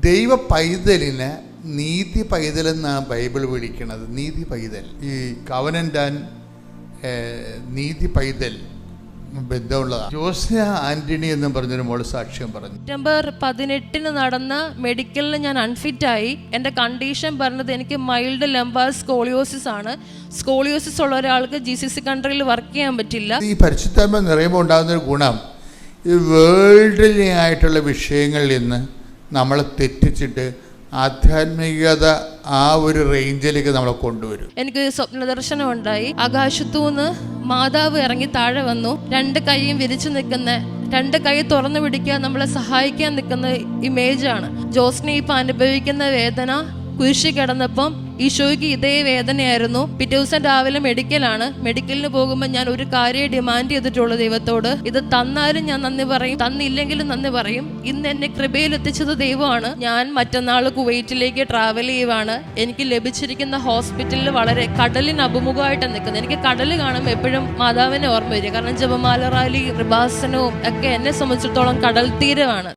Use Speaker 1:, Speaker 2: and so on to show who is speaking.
Speaker 1: ദൈവ പൈതലിന് നീതി പൈതൽ എന്നാണ് ബൈബിൾ വിളിക്കുന്നത്. നീതി പൈതൽ, ഈ കവനന്റ് ആൻഡ് നീതി പൈതൽ ബന്ധമുള്ളതാണ്. ജോസ്ന ആന്റണി എന്ന് പറഞ്ഞൊരു മോള് സാക്ഷ്യം പറഞ്ഞു.
Speaker 2: സെപ്റ്റംബർ 18 നടന്ന മെഡിക്കലിൽ ഞാൻ അൺഫിറ്റായി. എൻ്റെ കണ്ടീഷൻ പറഞ്ഞത് എനിക്ക് മൈൽഡ് ലംബാർ സ്കോളിയോസിസ് ആണ്. സ്കോളിയോസിസ് ഉള്ള ഒരാൾക്ക് GCC കൺട്രിയിൽ വർക്ക് ചെയ്യാൻ പറ്റില്ല.
Speaker 1: ഈ പരിശുദ്ധാത്മ നിറയുമ്പോൾ ഉണ്ടാകുന്നൊരു ഗുണം, ഈ വേൾഡിലി ആയിട്ടുള്ള വിഷയങ്ങളിൽ നിന്ന് നമ്മളെ തെറ്റിച്ചിട്ട് ആധ്യാത്മികത ആ ഒരു റേഞ്ചിലേക്ക് നമ്മളെ കൊണ്ടുവരും.
Speaker 2: എനിക്ക് സ്വപ്ന ദർശനം ഉണ്ടായി. ആകാശത്തുനിന്ന് മാതാവ് ഇറങ്ങി താഴെ വന്നു. 2 കൈയും വിരിച്ചു നിൽക്കുന്ന, 2 കൈ തുറന്നു പിടിക്കാൻ നമ്മളെ സഹായിക്കാൻ നിൽക്കുന്ന ഇമേജാണ്. ജോസ്നെ ഇപ്പം അനുഭവിക്കുന്ന വേദന, കുരിശി കിടന്നപ്പം ഈശോയ്ക്ക് ഇതേ വേദനയായിരുന്നു. പിറ്റേ ദിവസം രാവിലെ മെഡിക്കലാണ്. മെഡിക്കലിന് പോകുമ്പോൾ ഞാൻ ഒരു കാര്യം ഡിമാൻഡ് ചെയ്തിട്ടുള്ളൂ ദൈവത്തോട്, ഇത് തന്നാലും ഞാൻ നന്ദി പറയും, തന്നില്ലെങ്കിലും നന്ദി പറയും. ഇന്ന് എന്നെ കൃപയിൽ എത്തിച്ചത് ദൈവമാണ്. ഞാൻ മറ്റന്നാൾ കുവൈറ്റിലേക്ക് ട്രാവൽ ചെയ്യുവാണ്. എനിക്ക് ലഭിച്ചിരിക്കുന്ന ഹോസ്പിറ്റലിൽ വളരെ കടലിന് അഭിമുഖമായിട്ടാണ് നിൽക്കുന്നത്. എനിക്ക് കടൽ കാണുമ്പോൾ എപ്പോഴും മാതാവിനെ ഓർമ്മ വരിക. കാരണം ജപമാല റാലി, കൃപാസനവും ഒക്കെ എന്നെ സംബന്ധിച്ചിടത്തോളം കടൽ തീരമാണ്.